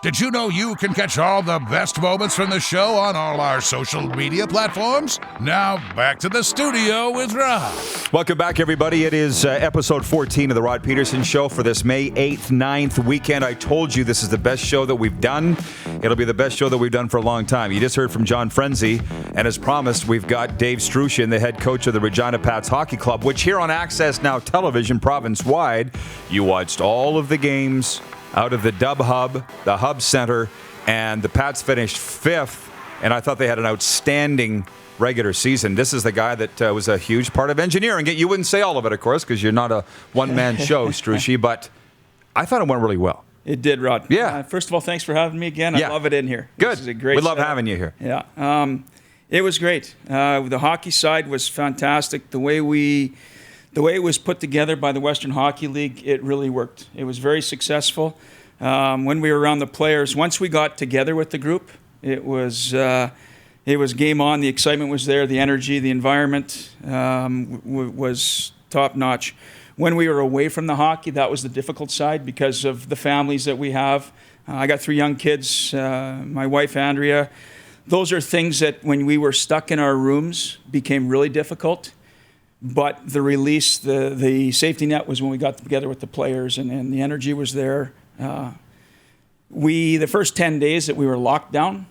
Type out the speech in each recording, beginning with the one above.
Did you know you can catch all the best moments from the show on all our social media platforms? Now, back to the studio with Rod. Welcome back, everybody. It is episode 14 of the Rod Pedersen Show for this May 8th, 9th weekend. I told you this is the best show that we've done. It'll be the best show that we've done for a long time. You just heard from John Frenzy, and as promised, we've got Dave Struch, the head coach of the Regina Pats Hockey Club, which here on Access Now Television, province-wide, you watched all of the games out of the Dub Hub, the Hub Center, and the Pats finished 5th, and I thought they had an outstanding regular season. This is the guy that was a huge part of engineering it. You wouldn't say all of it, of course, because you're not a one-man show, Struchy, but I thought it went really well. It did, Rod. Yeah. First of all, thanks for having me again. I love it in here. Good. This is a great We love setup. having you here. Yeah. It was great. The hockey side was fantastic. The way it was put together by the Western Hockey League, it really worked. It was very successful. When we were around the players, once we got together with the group, it was game on. The excitement was there. The energy, the environment was top notch. When we were away from the hockey, that was the difficult side because of the families that we have. I got 3 young kids, my wife, Andrea. Those are things that when we were stuck in our rooms became really difficult. But the release, the safety net was when we got together with the players and the energy was there. The first 10 days that we were locked down,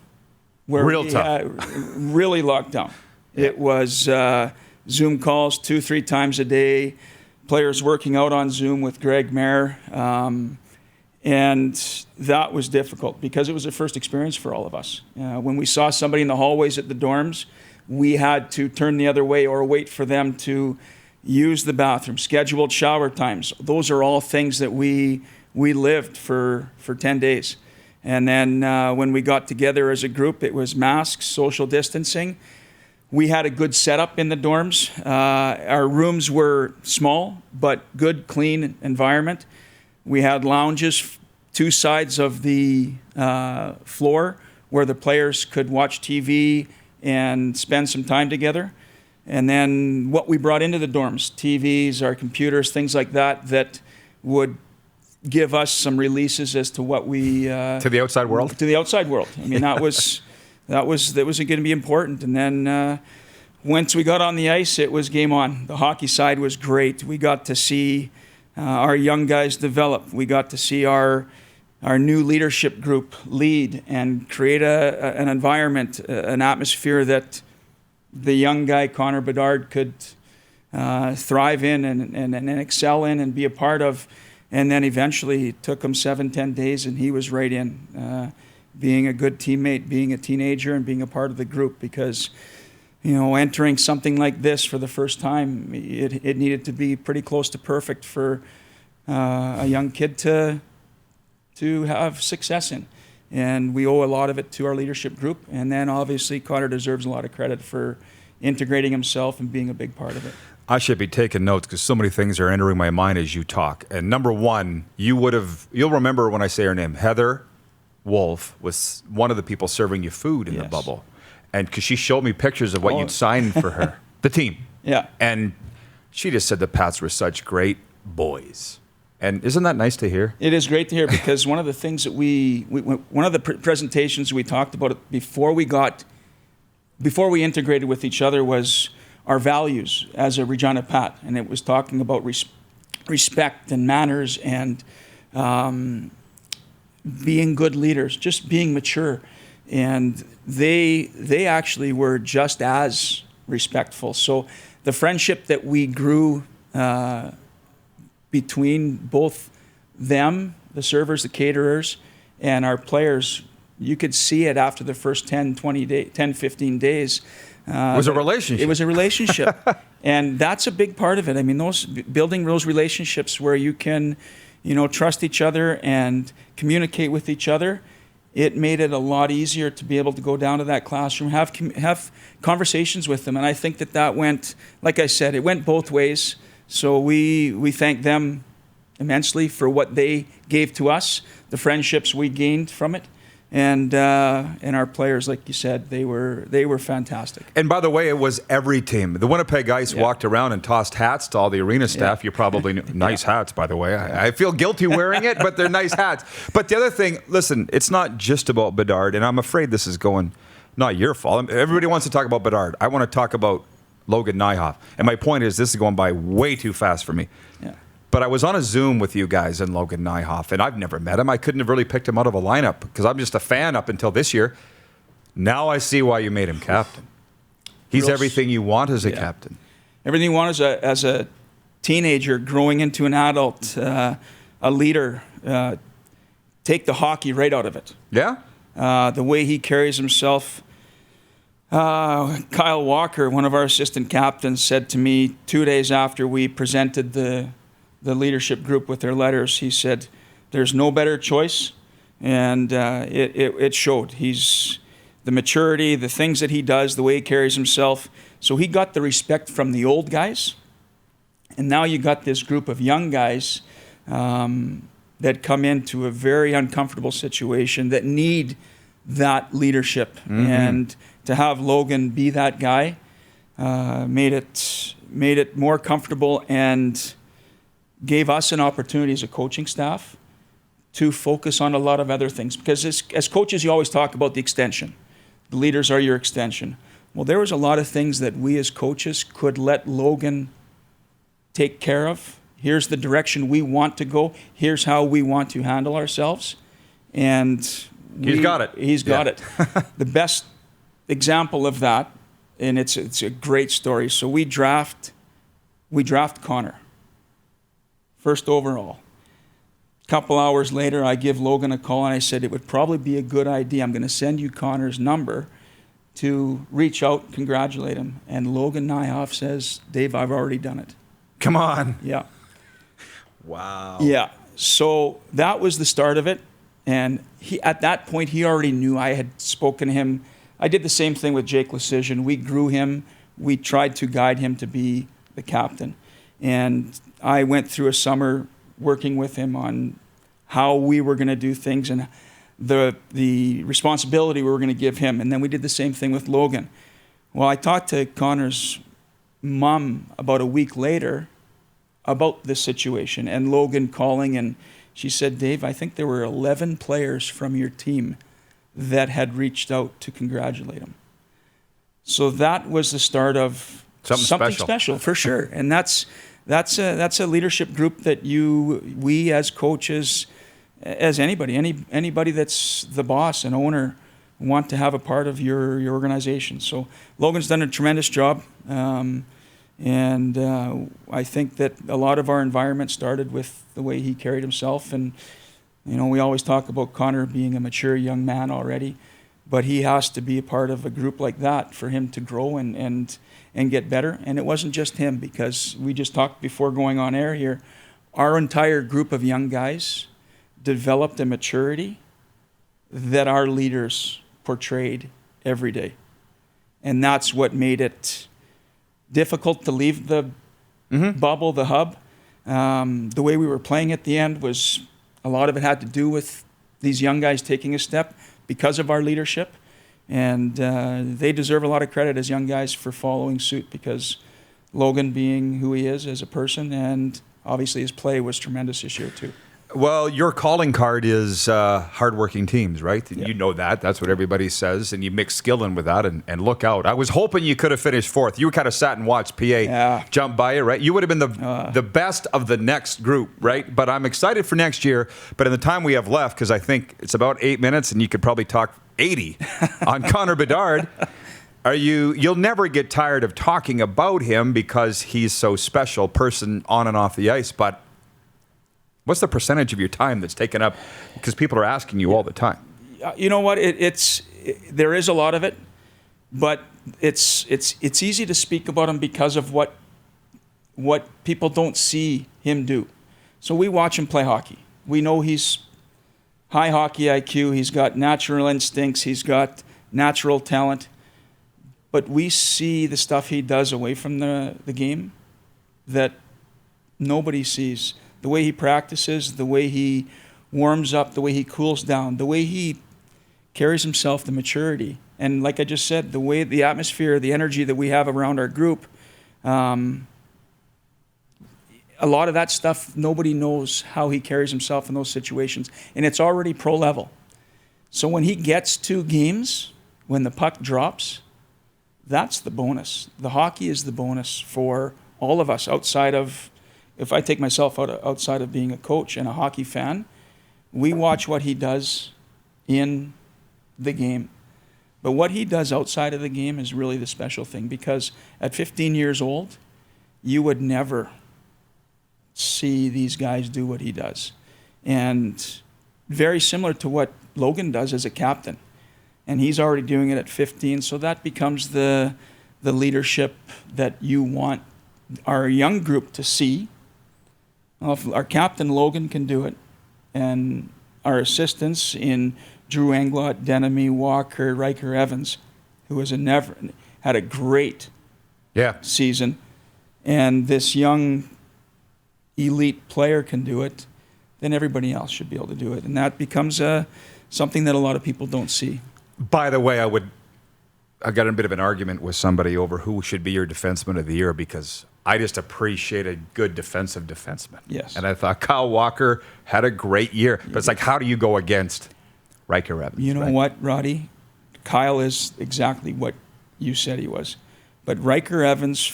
really locked down. Yeah. It was Zoom calls 2-3 times a day, players working out on Zoom with Greg Mayer. And that was difficult because it was a first experience for all of us. When we saw somebody in the hallways at the dorms, we had to turn the other way or wait for them to use the bathroom, scheduled shower times. Those are all things that we lived for 10 days. And then when we got together as a group, it was masks, social distancing. We had a good setup in the dorms. Our rooms were small, but good, clean environment. We had lounges, 2 sides of the floor where the players could watch TV and spend some time together. And then what we brought into the dorms, TVs, our computers, things like that would give us some releases as to what we... to the outside world? To the outside world. I mean, that was going to be important. And then once we got on the ice, it was game on. The hockey side was great. We got to see our young guys develop. We got to see our new leadership group lead and create an environment, an atmosphere that the young guy, Connor Bedard, could thrive in and excel in and be a part of. And then eventually it took him 7-10 days and he was right in, being a good teammate, being a teenager and being a part of the group because, entering something like this for the first time, it needed to be pretty close to perfect for a young kid to have success in. And we owe a lot of it to our leadership group. And then obviously Connor deserves a lot of credit for integrating himself and being a big part of it. I should be taking notes because so many things are entering my mind as you talk. And number one, you'll remember when I say her name, Heather Wolf was one of the people serving you food in the bubble. And because she showed me pictures of what you'd signed for her, the team. Yeah. And she just said the Pats were such great boys. And isn't that nice to hear? It is great to hear because one of the things that one of the presentations we talked about before we integrated with each other was our values as a Regina Pat, and it was talking about respect and manners and being good leaders, just being mature. And they actually were just as respectful. So the friendship that we grew between both them, the servers, the caterers, and our players, you could see it after the first 10, 15 days. It was a relationship. It was a relationship. And that's a big part of it. I mean, building those relationships where you can, trust each other and communicate with each other, it made it a lot easier to be able to go down to that classroom, have conversations with them. And I think that went, like I said, it went both ways. So we thank them immensely for what they gave to us, the friendships we gained from it. And our players, like you said, they were fantastic. And by the way, it was every team. The Winnipeg Ice walked around and tossed hats to all the arena staff. You probably knew. Nice hats, by the way. I feel guilty wearing it, but they're nice hats. But the other thing, listen, it's not just about Bedard, and I'm afraid this is going, not your fault. Everybody wants to talk about Bedard. I want to talk about Logan Nyhoff. And my point is, this is going by way too fast for me. Yeah. But I was on a Zoom with you guys and Logan Nyhoff, and I've never met him. I couldn't have really picked him out of a lineup because I'm just a fan up until this year. Now I see why you made him captain. He's everything you want as a captain. Everything you want as a teenager growing into an adult, a leader. Take the hockey right out of it. Yeah? The way he carries himself. Kyle Walker, one of our assistant captains, said to me 2 days after we presented the leadership group with their letters, he said, there's no better choice. And it showed. He's the maturity, the things that he does, the way he carries himself. So he got the respect from the old guys. And now you got this group of young guys that come into a very uncomfortable situation that need that leadership. Mm-hmm. And to have Logan be that guy made it more comfortable and gave us an opportunity as a coaching staff to focus on a lot of other things. Because as coaches, you always talk about the extension. The leaders are your extension. Well, there was a lot of things that we as coaches could let Logan take care of. Here's the direction we want to go. Here's how we want to handle ourselves. And he's got it. He's got it. The best example of that, and it's a great story. So we draft Connor, first overall. A couple hours later, I give Logan a call, and I said, it would probably be a good idea. I'm going to send you Connor's number to reach out, congratulate him. And Logan Nyhoff says, Dave, I've already done it. Come on. Yeah. Wow. Yeah. So that was the start of it. And at that point, he already knew. I had spoken to him. I did the same thing with Jake Lecision. We grew him. We tried to guide him to be the captain. And I went through a summer working with him on how we were going to do things and the responsibility we were going to give him. And then we did the same thing with Logan. Well, I talked to Connor's mom about a week later about this situation, and Logan calling, and she said, Dave, I think there were 11 players from your team that had reached out to congratulate him. So that was the start of something special for sure. And that's a leadership group that we as coaches, as anybody that's the boss and owner, want to have a part of your organization. So Logan's done a tremendous job. And I think that a lot of our environment started with the way he carried himself. And, we always talk about Connor being a mature young man already, but he has to be a part of a group like that for him to grow and get better. And it wasn't just him, because we just talked before going on air here. Our entire group of young guys developed a maturity that our leaders portrayed every day. And that's what made it difficult to leave the bubble, the hub. The way we were playing at the end was, a lot of it had to do with these young guys taking a step because of our leadership. And they deserve a lot of credit as young guys for following suit, because Logan being who he is as a person, and obviously his play was tremendous this year too. Well, your calling card is hardworking teams, right? Yeah. You know that. That's what everybody says. And you mix skill in with that and look out. I was hoping you could have finished fourth. You kind of sat and watched PA jump by you, right? You would have been the best of the next group, right? But I'm excited for next year. But in the time we have left, because I think it's about 8 minutes and you could probably talk 80 on Connor Bedard. You'll never get tired of talking about him because he's so special person on and off the ice. But what's the percentage of your time that's taken up? Because people are asking you all the time. You know what? There is a lot of it, but it's easy to speak about him because of what people don't see him do. So we watch him play hockey. We know he's high hockey IQ. He's got natural instincts. He's got natural talent. But we see the stuff he does away from the game that nobody sees. The way he practices, the way he warms up, the way he cools down, the way he carries himself, the maturity. And like I just said, the way, the atmosphere, the energy that we have around our group, a lot of that stuff, nobody knows how he carries himself in those situations. And it's already pro level. So when he gets to games, when the puck drops, that's the bonus. The hockey is the bonus for all of us outside of, if I take myself outside of being a coach and a hockey fan, we watch what he does in the game. But what he does outside of the game is really the special thing, because at 15 years old, you would never see these guys do what he does. And very similar to what Logan does as a captain. And he's already doing it at 15, so that becomes the leadership that you want our young group to see. Well, if our captain Logan can do it, and our assistants in Drew Englot, Denemy, Walker, Riker Evans, who had a great season, and this young elite player can do it, then everybody else should be able to do it. And that becomes something that a lot of people don't see. By the way, I got in a bit of an argument with somebody over who should be your defenseman of the year, because I just appreciate a good defensive defenseman. Yes. And I thought Kyle Walker had a great year. But it's like, how do you go against Riker Evans? You know what, Roddy? Kyle is exactly what you said he was. But Riker Evans,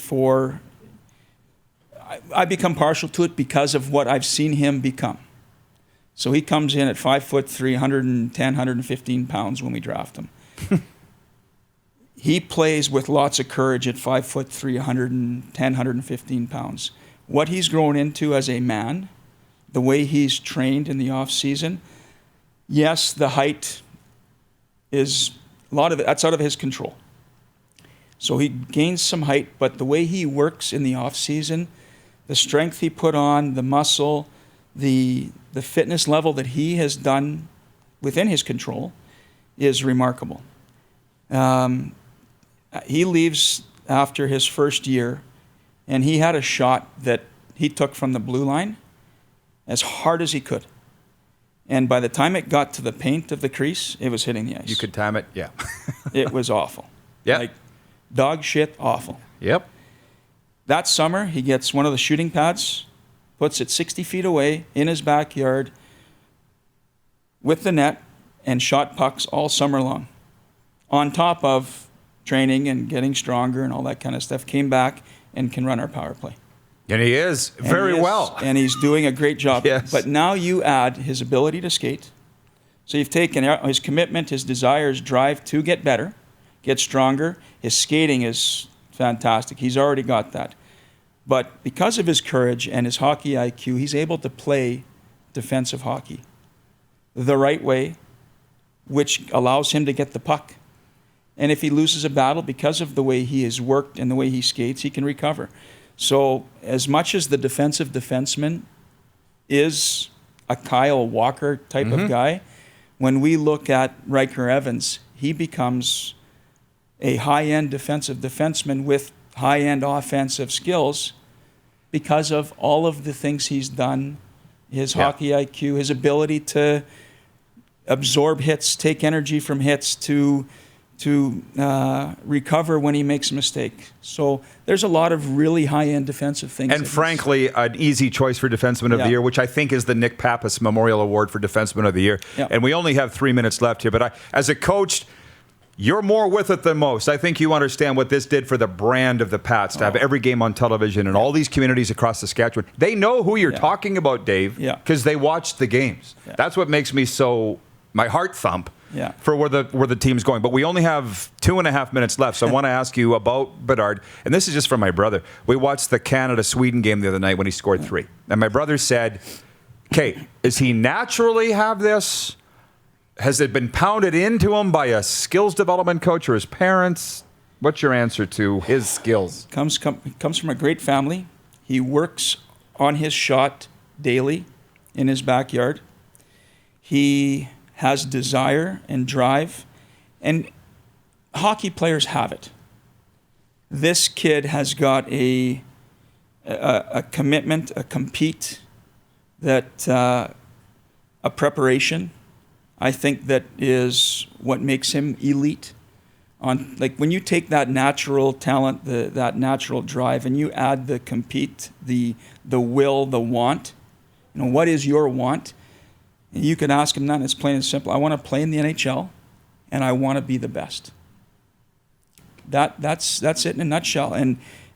I become partial to it because of what I've seen him become. So he comes in at 5'3", 110, 115 pounds when we draft him. He plays with lots of courage at 5'3", 110, 115 pounds. What he's grown into as a man, the way he's trained in the off season, yes, the height is a lot of it. That's out of his control. So he gains some height, but the way he works in the off season, the strength he put on, the muscle, the fitness level that he has done within his control is remarkable. He leaves after his first year, and he had a shot that he took from the blue line as hard as he could. And by the time it got to the paint of the crease, it was hitting the ice. You could time it? Yeah. It was awful. Yeah. Like dog shit awful. Yep. That summer, he gets one of the shooting pads, puts it 60 feet away in his backyard with the net, and shot pucks all summer long. On top of training and getting stronger and all that kind of stuff, came back and can run our power play. And he is very well. And he's doing a great job. Yes. But now you add his ability to skate. So you've taken his commitment, his desire, his drive to get better, get stronger. His skating is fantastic. He's already got that. But because of his courage and his hockey IQ, he's able to play defensive hockey the right way, which allows him to get the puck. And if he loses a battle, because of the way he has worked and the way he skates, he can recover. So as much as the defensive defenseman is a Kyle Walker type of guy, when we look at Riker Evans, he becomes a high-end defensive defenseman with high-end offensive skills because of all of the things he's done, his hockey IQ, his ability to absorb hits, take energy from hits, to recover when he makes a mistake. So there's a lot of really high-end defensive things. And frankly, an easy choice for Defenseman of the Year, which I think is the Nick Pappas Memorial Award for Defenseman of the Year. Yeah. And we only have 3 minutes left here. But as a coach, you're more with it than most. I think you understand what this did for the brand of the Pats, to have every game on television in all these communities across Saskatchewan. They know who you're talking about, Dave, because they watched the games. Yeah. That's what makes me my heart thump. For where the team's going. But we only have 2.5 minutes left, so I want to ask you about Bedard. And this is just from my brother. We watched the Canada-Sweden game the other night when he scored 3. And my brother said, okay, does he naturally have this? Has it been pounded into him by a skills development coach or his parents? What's your answer to his skills? Comes from a great family. He works on his shot daily in his backyard. He has desire and drive, and hockey players have it. This kid has got a commitment, a compete, a preparation, I think, that is what makes him elite. When you take that natural talent, that natural drive, and you add the compete, the will, the want, what is your want? And you can ask him that, and it's plain and simple. I want to play in the NHL, and I want to be the best. That's it in a nutshell.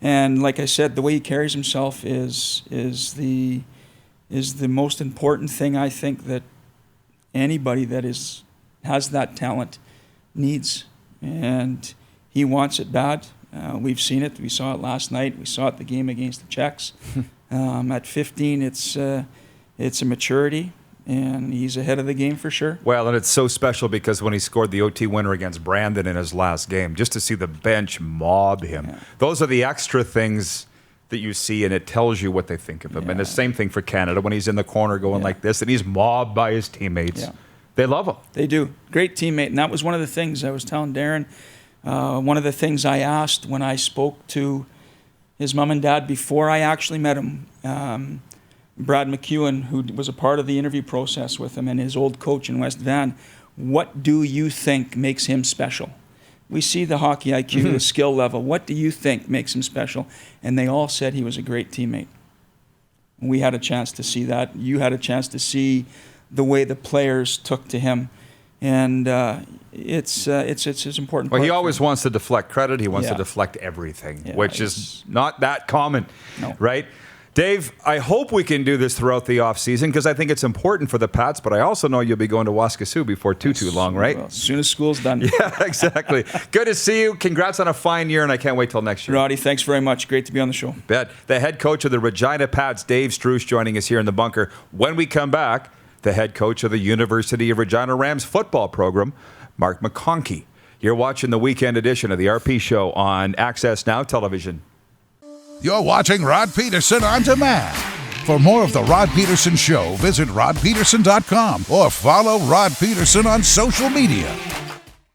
And like I said, the way he carries himself is the most important thing I think that anybody that has that talent needs. And he wants it bad. We've seen it. We saw it last night. We saw it the game against the Czechs. At 15, it's a maturity, and he's ahead of the game for sure. Well, and it's so special because when he scored the OT winner against Brandon in his last game, just to see the bench mob him, those are the extra things that you see, and it tells you what they think of him. And the same thing for Canada when he's in the corner going like this, and he's mobbed by his teammates. Yeah. They love him. They do. Great teammate. And that was one of the things I was telling Darren. One of the things I asked when I spoke to his mom and dad before I actually met him, Brad McEwen, who was a part of the interview process with him, and his old coach in West Van, what do you think makes him special? We see the hockey IQ, the skill level. What do you think makes him special? And they all said he was a great teammate. We had a chance to see that. You had a chance to see the way the players took to him, and it's important. Well, he always wants to deflect credit. He wants to deflect everything, which is not that common, right? Dave, I hope we can do this throughout the offseason because I think it's important for the Pats, but I also know you'll be going to Waskesiu before too long, right? Well, as soon as school's done. Yeah, exactly. Good to see you. Congrats on a fine year, and I can't wait till next year. Roddy, thanks very much. Great to be on the show. Bet. The head coach of the Regina Pats, Dave Struch, joining us here in the bunker. When we come back, the head coach of the University of Regina Rams football program, Mark McConkey. You're watching the weekend edition of the RP Show on Access Now Television. You're watching Rod Pedersen On Demand. For more of the Rod Pedersen Show, visit rodpedersen.com or follow Rod Pedersen on social media.